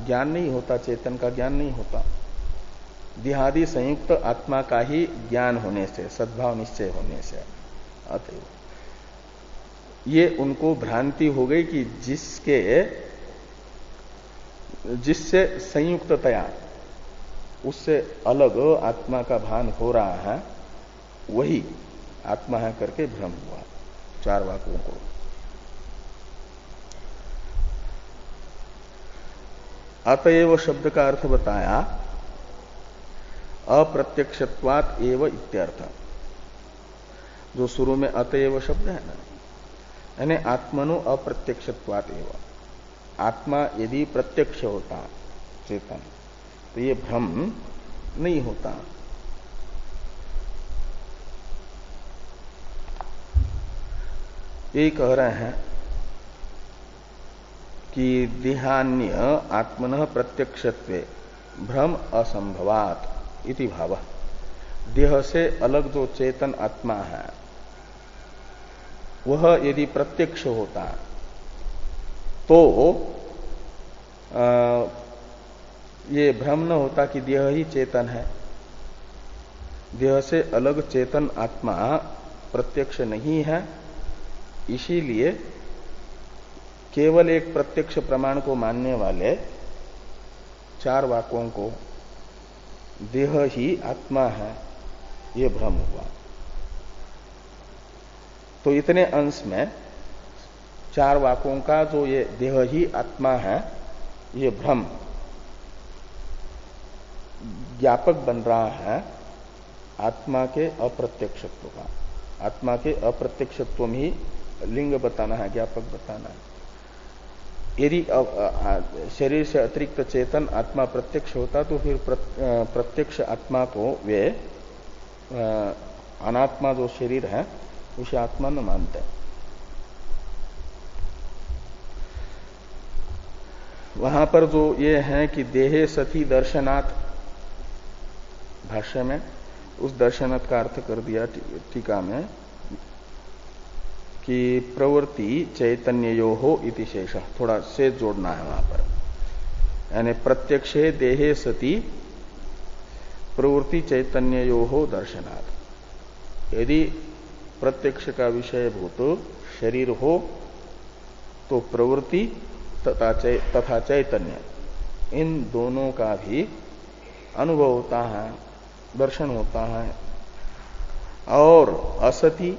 ज्ञान नहीं होता, चेतन का ज्ञान नहीं होता। देहादि संयुक्त आत्मा का ही ज्ञान होने से, सद्भाव निश्चय होने से, अतएव ये उनको भ्रांति हो गई कि जिससे संयुक्ततया उससे अलग आत्मा का भान हो रहा है वही आत्मा है करके भ्रम हुआ चार वाकों को। अतएव शब्द का अर्थ बताया अप्रत्यक्षत्वात् एव इत्यर्थ। जो शुरू में अतएव शब्द है ना, यानी आत्मनो अप्रत्यक्षत्वात् एव, आत्मा यदि प्रत्यक्ष होता चेतन तो ये भ्रम नहीं होता। ये कह रहे हैं कि देहान्य आत्मनः प्रत्यक्षत्वे भ्रम असंभवात इति भाव। देह से अलग जो चेतन आत्मा है वह यदि प्रत्यक्ष होता तो ये भ्रम न होता कि देह ही चेतन है। देह से अलग चेतन आत्मा प्रत्यक्ष नहीं है, इसीलिए केवल एक प्रत्यक्ष प्रमाण को मानने वाले चार वाक्यों को देह ही आत्मा है ये भ्रम हुआ। तो इतने अंश में चार वाक्यों का जो ये देह ही आत्मा है ये भ्रम ज्ञापक बन रहा है आत्मा के अप्रत्यक्षत्व का। आत्मा के अप्रत्यक्षत्व में ही लिंग बताना है, ज्ञापक बताना है। यदि शरीर से अतिरिक्त चेतन आत्मा प्रत्यक्ष होता तो फिर प्रत्यक्ष आत्मा को वे अनात्मा जो शरीर है उसे आत्मा न मानते। वहां पर जो ये है कि देहे सती दर्शनात्, भाष्य में उस दर्शनात् का अर्थ कर दिया टीका में कि प्रवृत्ति चैतन्यो हो इति शेष, थोड़ा शेष जोड़ना है वहां पर। यानी प्रत्यक्षे देहे सती प्रवृत्ति चैतन्यो हो दर्शनात्। यदि प्रत्यक्ष का विषय भूत शरीर हो तो प्रवृत्ति तथा चैतन्य इन दोनों का भी अनुभव होता है, दर्शन होता है। और असति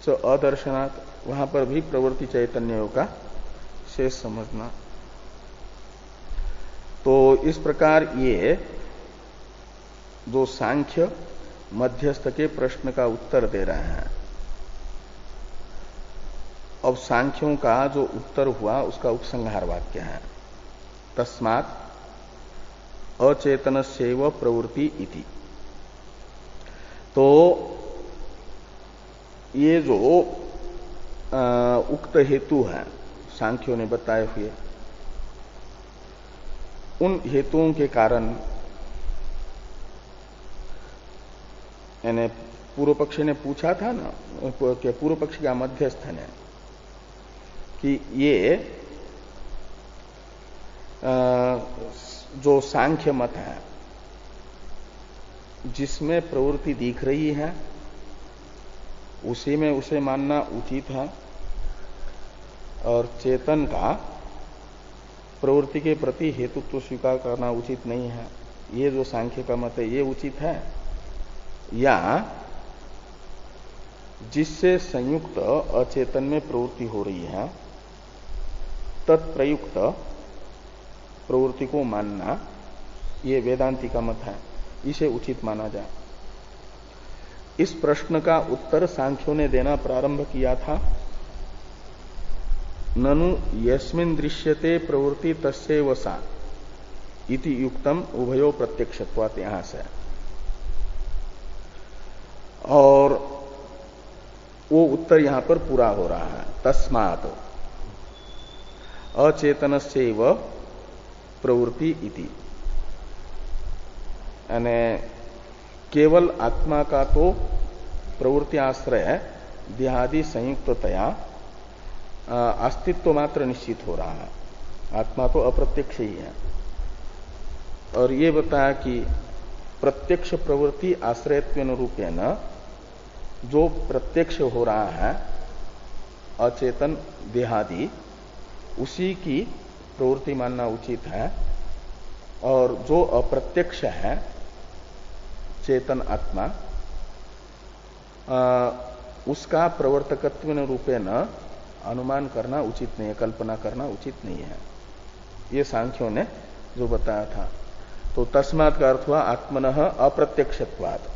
तो अदर्शनात्, वहां पर भी प्रवृत्ति चैतन्यों का शेष समझना। तो इस प्रकार ये जो सांख्य मध्यस्थ के प्रश्न का उत्तर दे रहे हैं। अब सांख्यों का जो उत्तर हुआ उसका उपसंहार वाक्य है तस्मात् अचेतनस्यैव प्रवृत्ति इति। तो ये जो उक्त हेतु है सांख्यों ने बताए हुए, उन हेतुओं के कारण, यानी पूर्व पक्षी ने पूछा था ना, पूर्व पक्षी का मध्यस्थ ने, कि ये जो सांख्य मत है जिसमें प्रवृत्ति दिख रही है उसी में उसे मानना उचित है, और चेतन का प्रवृत्ति के प्रति हेतुत्व स्वीकार करना उचित नहीं है, ये जो सांख्य का मत है ये उचित है, या जिससे संयुक्त अचेतन में प्रवृत्ति हो रही है तत्प्रयुक्त प्रवृत्ति को मानना ये वेदांती का मत है, इसे उचित माना जाए। इस प्रश्न का उत्तर सांख्यों ने देना प्रारंभ किया था। ननु यस्मिन् दृश्यते प्रवृत्ति तस्यैव सा इति युक्तम उभयो प्रत्यक्षत्वात्, यहां से। और वो उत्तर यहां पर पूरा हो रहा है। तस्मात् अचेतनस्यैव प्रवृत्ति इति, यानी केवल आत्मा का तो प्रवृत्ति आश्रय देहादि संयुक्ततया अस्तित्व मात्र निश्चित हो रहा है, आत्मा तो अप्रत्यक्ष ही है। और ये बताया कि प्रत्यक्ष प्रवृत्ति आश्रयत्वेन रूपेण जो प्रत्यक्ष हो रहा है अचेतन देहादि, उसी की प्रवृत्ति मानना उचित है। और जो अप्रत्यक्ष है चेतन आत्मा, उसका प्रवर्तकत्व रूपेण अनुमान करना उचित नहीं है, कल्पना करना उचित नहीं है। ये सांख्यों ने जो बताया था। तो तस्मात् का अर्थ हुआ आत्मनः अप्रत्यक्षत्वात्,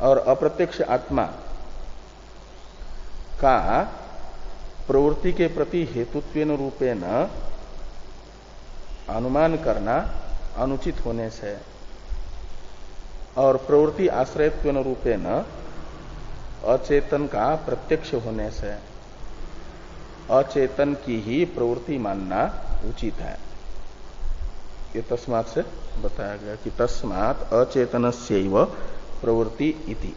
और अप्रत्यक्ष आत्मा का प्रवृत्ति के प्रति हेतुत्वेन रूपेण अनुमान करना अनुचित होने से, और प्रवृत्ति आश्रयत्वेन रूपेण अचेतन का प्रत्यक्ष होने से, अचेतन की ही प्रवृत्ति मानना उचित है। ये तस्मात् से बताया गया कि तस्मात् अचेतनस्यैव प्रवृत्ति इति।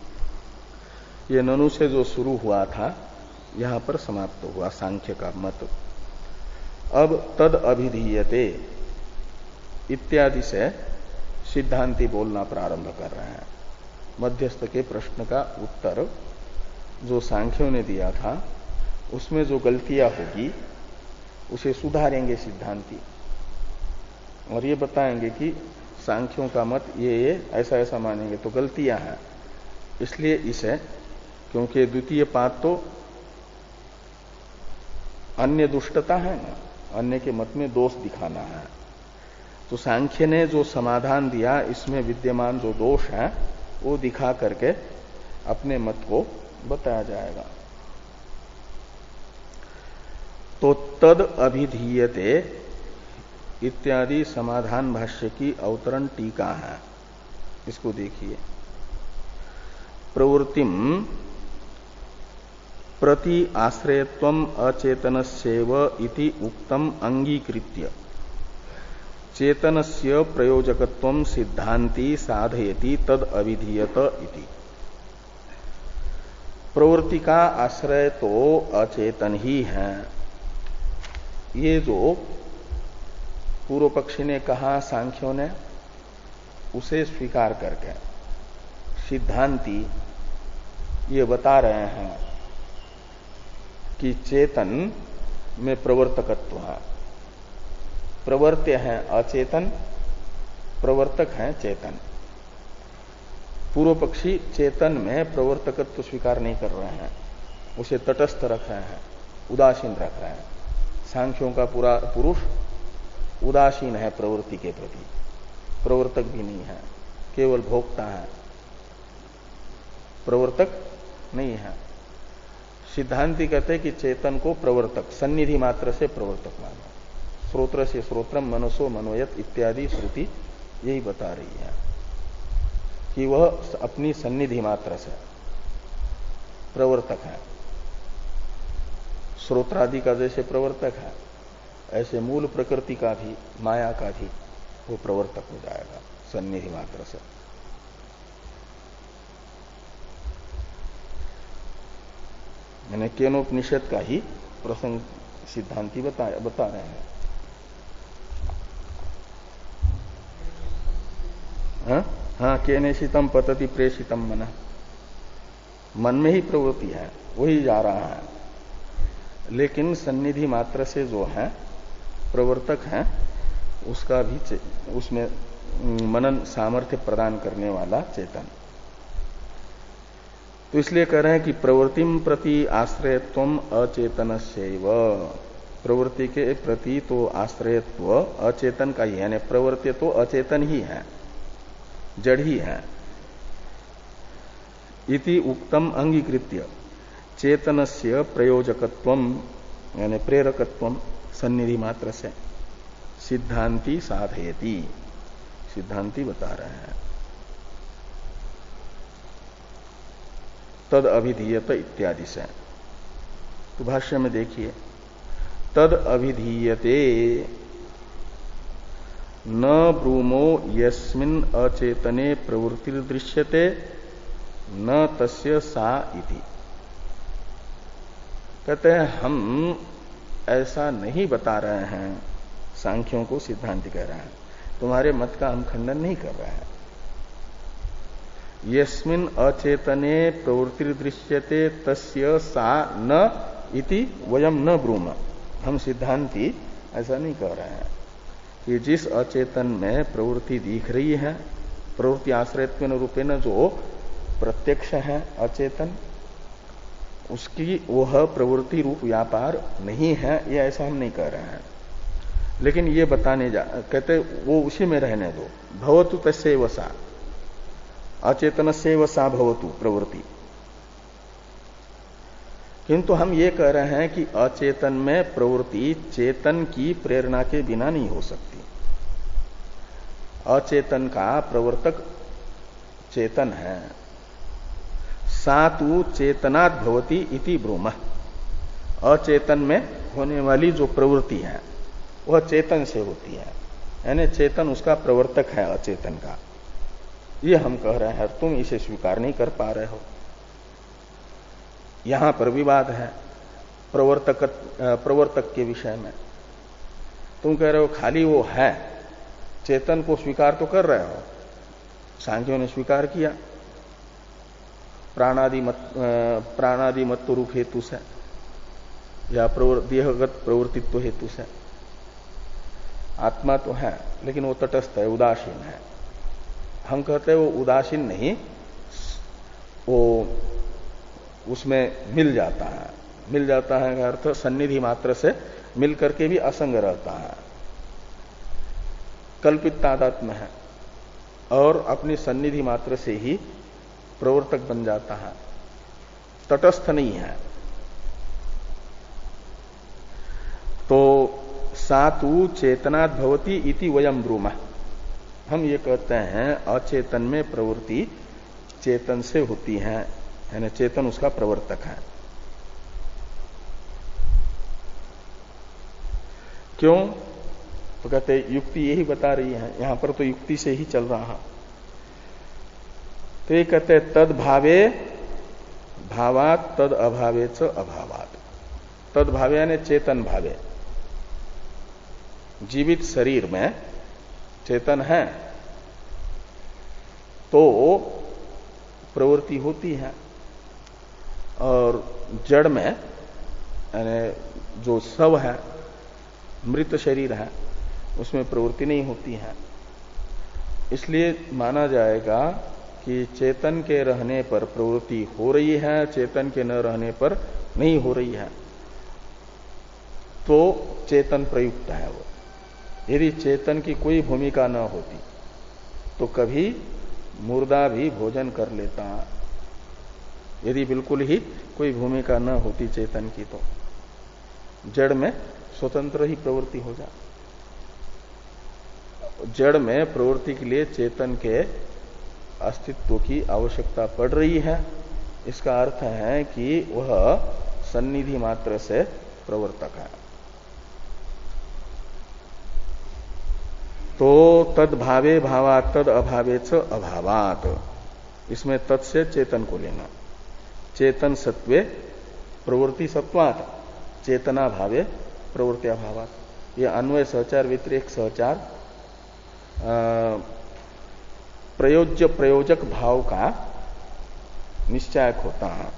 ये ननु से जो शुरू हुआ था यहां पर समाप्त हुआ सांख्य का मत। अब तद अभिधीयते इत्यादि से सिद्धांति बोलना प्रारंभ कर रहे हैं। मध्यस्थ के प्रश्न का उत्तर जो सांख्यों ने दिया था उसमें जो गलतियां होगी उसे सुधारेंगे सिद्धांति और ये बताएंगे कि सांख्यों का मत ये ऐसा ऐसा मानेंगे तो गलतियां हैं। इसलिए इसे, क्योंकि द्वितीय पाद तो अन्य दुष्टता है ना, अन्य के मत में दोष दिखाना है। तो सांख्य ने जो समाधान दिया इसमें विद्यमान जो दोष है वो दिखा करके अपने मत को बताया जाएगा। तो तद अभिधीयते इत्यादि समाधान भाष्य की अवतरण टीका है। इसको देखिए। प्रवृत्तिम प्रति आश्रयत्वम अचेतनस्यैव इति उक्तम अंगीकृत्य चेतनस्य प्रयोजकत्वम सिद्धांति साधयति तद अभिधीयत इति। प्रवृत्ति का आश्रय तो अचेतन ही है। ये जो पूर्व पक्षी ने कहा सांख्यों ने, उसे स्वीकार करके सिद्धांति ये बता रहे हैं कि चेतन में प्रवर्तकत्व है। प्रवर्त्य है अचेतन, प्रवर्तक है चेतन। पूर्व पक्षी चेतन में प्रवर्तकत्व स्वीकार नहीं कर रहे हैं, उसे तटस्थ रख रहे हैं, उदासीन रख रहे हैं। सांख्यों का पूरा पुरुष उदासीन है प्रवृत्ति के प्रति, प्रवर्तक भी नहीं है, केवल भोक्ता है, प्रवर्तक नहीं है। सिद्धांति कहते हैं कि चेतन को प्रवर्तक, सन्निधि मात्र से प्रवर्तक मानो। श्रोत्र से श्रोत्रम मनसो मनोयत इत्यादि श्रुति यही बता रही है कि वह अपनी सन्निधि मात्र से प्रवर्तक है। श्रोत्रादि का जैसे प्रवर्तक है, ऐसे मूल प्रकृति का भी, माया का भी वो प्रवर्तक हो जाएगा सन्निधि मात्र से। मैंने केनोपनिषद का ही प्रसंग सिद्धांति बता रहे हैं। हाँ, केनेशितम पतति प्रेषितम मन में ही प्रवृत्ति है, वही जा रहा है। लेकिन सन्निधि मात्र से जो है प्रवर्तक है, उसका भी उसमें मनन सामर्थ्य प्रदान करने वाला चेतन। तो इसलिए कह रहे हैं कि प्रवृत्तिम प्रति आश्रयत्वम अचेतनस्यैव। प्रवृत्ति के प्रति तो आश्रयत्व अचेतन का ही है, यानी प्रवृत्ति तो अचेतन ही है, जड़ ही है। इति उक्तम अंगीकृत्य चेतनस्य प्रयोजकत्वम यानी प्रेरकत्वम सन्निधि मात्र से सिद्धांति साधयति, सिद्धांति बता रहे हैं। तद अभिधीयत इत्यादि से। तो भाष्य में देखिए, तद अभिधीयते न ब्रूमो यस्मिन् अचेतने प्रवृत्ति दृश्यते न तस्य सा इति। कहते हैं हम ऐसा नहीं बता रहे हैं, सांख्यों को सिद्धांत कह रहे हैं, तुम्हारे मत का हम खंडन नहीं कर रहे हैं। यस्मिन् अचेतने प्रवृत्ति दृश्यते तस्य सा न इति वयम न ब्रूम। हम सिद्धांति ऐसा नहीं कह रहे हैं कि जिस अचेतन में प्रवृत्ति दिख रही है, प्रवृत्ति आश्रयत्वेन रूपेण जो प्रत्यक्ष है अचेतन, उसकी वह प्रवृत्ति रूप व्यापार नहीं है, ये ऐसा हम नहीं कह रहे हैं। लेकिन ये बताने कहते वो उसी में रहने दो। भवतु तस्यैव सा, अचेतनस्यैव सा भवतु प्रवृत्ति। किंतु हम ये कह रहे हैं कि अचेतन में प्रवृत्ति चेतन की प्रेरणा के बिना नहीं हो सकती। अचेतन का प्रवर्तक चेतन है। सातु चेतनात् भवति इति ब्रूमः। अचेतन में होने वाली जो प्रवृत्ति है वह चेतन से होती है, यानी चेतन उसका प्रवर्तक है अचेतन का। ये हम कह रहे हैं, तुम इसे स्वीकार नहीं कर पा रहे हो। यहां पर विवाद है प्रवर्तक के विषय में। तुम कह रहे हो खाली वो है, चेतन को स्वीकार तो कर रहे हो। सांख्यों ने स्वीकार किया प्राणादि मत रूप हेतु से या देहगत प्रवृत्तित्व हेतु से। आत्मा तो है लेकिन वो तटस्थ है, उदासीन है। हम कहते हैं वो उदासीन नहीं, वो उसमें मिल जाता है। मिल जाता है का अर्थ सन्निधि मात्र से मिल करके भी असंग रहता है, कल्पित तादात्म्य है और अपनी सन्निधि मात्र से ही प्रवर्तक बन जाता है, तटस्थ नहीं है। तो सातु चेतनात् भवति इति वयम ब्रूमः। हम ये कहते हैं अचेतन में प्रवृत्ति चेतन से होती है, यानी चेतन उसका प्रवर्तक है। क्यों? तो कहते युक्ति यही बता रही है, यहां पर तो युक्ति से ही चल रहा है। तो ये कहते तद भावे भावात तद अभावे च अभावात। तद भावे यानी चेतन भावे। जीवित शरीर में चेतन है तो प्रवृत्ति होती है, और जड़ में यानी जो शव है, मृत शरीर है, उसमें प्रवृत्ति नहीं होती है। इसलिए माना जाएगा कि चेतन के रहने पर प्रवृत्ति हो रही है, चेतन के न रहने पर नहीं हो रही है, तो चेतन प्रयुक्त है वो। यदि चेतन की कोई भूमिका न होती तो कभी मुर्दा भी भोजन कर लेता। यदि बिल्कुल ही कोई भूमिका न होती चेतन की तो जड़ में स्वतंत्र ही प्रवृत्ति हो जाए। जड़ में प्रवृत्ति के लिए चेतन के अस्तित्व की आवश्यकता पड़ रही है। इसका अर्थ है कि वह सन्निधि मात्र से प्रवर्तक है। तो तद भावे भावात तद अभावे च अभावात, इसमें तत् से चेतन को लेना। चेतन सत्वे प्रवृत्ति सत्वात चेतना भावे प्रवृत्ति अभावात। यह अन्वय सहचार व्यतिरेक सहचार प्रयोज्य प्रयोजक भाव का निश्चायक होता है।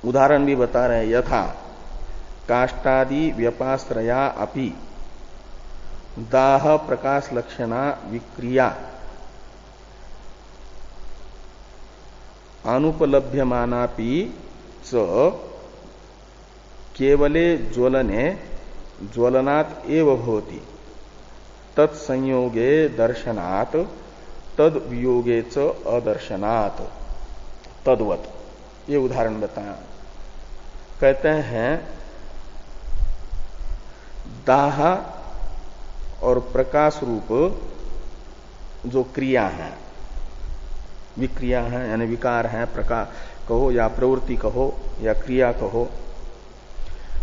उदाहरण भी बता रहे हैं, यथा काष्टादि व्यपाश्रया अपि दाह प्रकाश लक्षणा विक्रिया अनुपलभ्यमानापि च केवले ज्वलने ज्वलनात् एव भवति तत्संयोगे दर्शनात् तद वियोगे च अदर्शनात् तद्वत्। ये उदाहरण बताया। कहते हैं दाह और प्रकाश रूप जो क्रिया है, विक्रिया है यानी विकार है, प्रकाश कहो या प्रवृत्ति कहो या क्रिया कहो,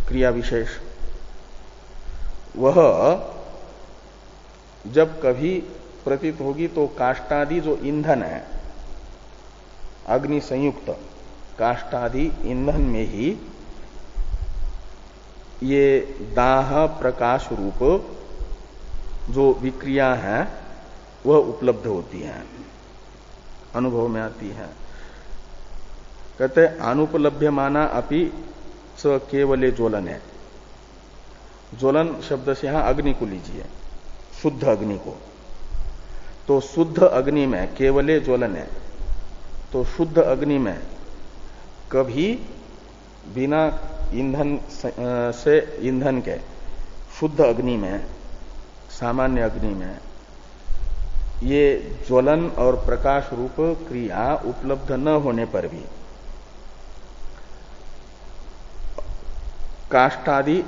क्रिया विशेष, वह जब कभी प्रतीत होगी तो काष्टादि जो ईंधन है, अग्नि संयुक्त काष्टादि ईंधन में ही ये दाह प्रकाश रूप जो विक्रिया है वह उपलब्ध होती है, अनुभव में आती है। कहते अनुपलभ्यमाना अपि स केवले ज्वलन है। ज्वलन शब्द से यहां अग्नि को लीजिए, शुद्ध अग्नि को। तो शुद्ध अग्नि में केवले ज्वलन है, तो शुद्ध अग्नि में कभी बिना ईंधन से ईंधन के शुद्ध अग्नि में, सामान्य अग्नि में ये ज्वलन और प्रकाश रूप क्रिया उपलब्ध न होने पर भी काष्टादि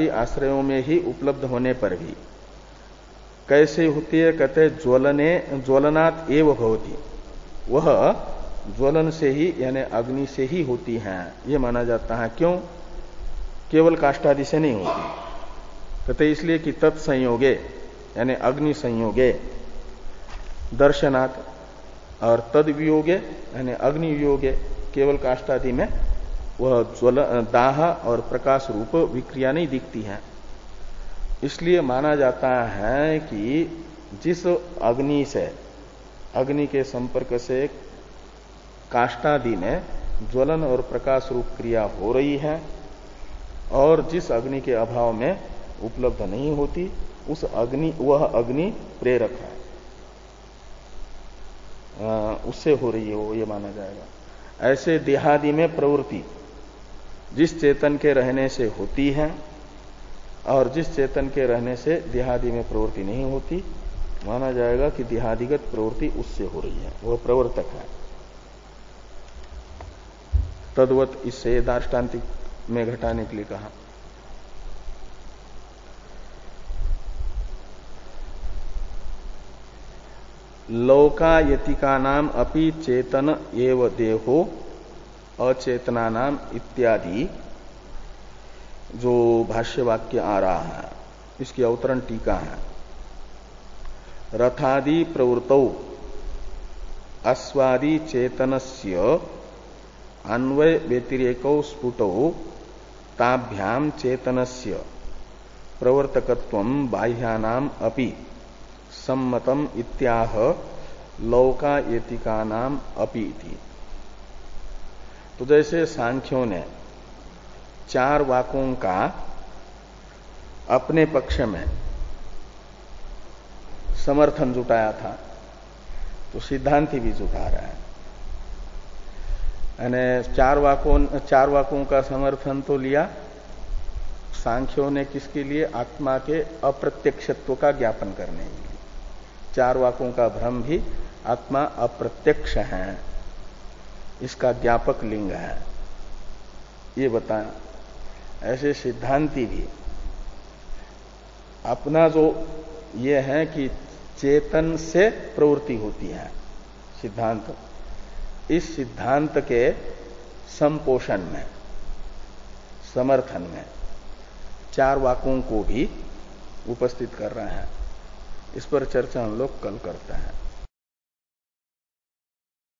आश्रयों में ही उपलब्ध होने पर भी कैसे होती है? कहते ज्वलनात् एव भवति, वह ज्वलन से ही यानी अग्नि से ही होती हैं, ये माना जाता है। क्यों? केवल काष्ठादि से नहीं होती। कहते इसलिए कि तत्संयोगे यानी अग्नि संयोगे दर्शनात्, और तद वियोगे यानी अग्नि वियोगे केवल काष्ठादि में वह दाह और प्रकाश रूप विक्रिया नहीं दिखती है। इसलिए माना जाता है कि जिस अग्नि से, अग्नि के संपर्क से काष्ठादि में ज्वलन और प्रकाश रूप क्रिया हो रही है और जिस अग्नि के अभाव में उपलब्ध नहीं होती, उस अग्नि, वह अग्नि प्रेरक है, उससे हो रही है वो, ये माना जाएगा। ऐसे देहादि में प्रवृत्ति जिस चेतन के रहने से होती है और जिस चेतन के रहने से देहादि में प्रवृत्ति नहीं होती, माना जाएगा कि देहादिगत प्रवृत्ति उससे हो रही है, वह प्रवर्तक है। तद्वत इससे दार्ष्टान्तिक में घटाने के लिए कहा। लौकायतिका नाम अपि चेतन एव देहो अचेतना नाम इत्यादि जो भाष्य वाक्य आ रहा है, इसकी अवतरण टीका है। रथादि प्रवृत्तौ अश्वादि चेतनस्य अन्वय व्यतिरेकौ स्फुटौ ताभ्याम चेतनस्य प्रवर्तकत्वं बाह्यानाम अपि सम्मतम इत्याह लौकायतिका नाम अपि इति। तो जैसे सांख्यों ने चार वाकों का अपने पक्ष में समर्थन जुटाया था, तो सिद्धांती भी जुटा रहा है। यानी चार वाकों का समर्थन तो लिया सांख्यों ने, किसके लिए? आत्मा के अप्रत्यक्षत्व का ज्ञापन करने के लिए। चार वाकों का भ्रम भी आत्मा अप्रत्यक्ष है, इसका ज्ञापक लिंग है, ये बताया। ऐसे सिद्धांती भी अपना जो ये है कि चेतन से प्रवृत्ति होती है सिद्धांत, इस सिद्धांत के संपोषण में, समर्थन में चार वाकों को भी उपस्थित कर रहे हैं। इस पर चर्चा हम लोग कल करते हैं।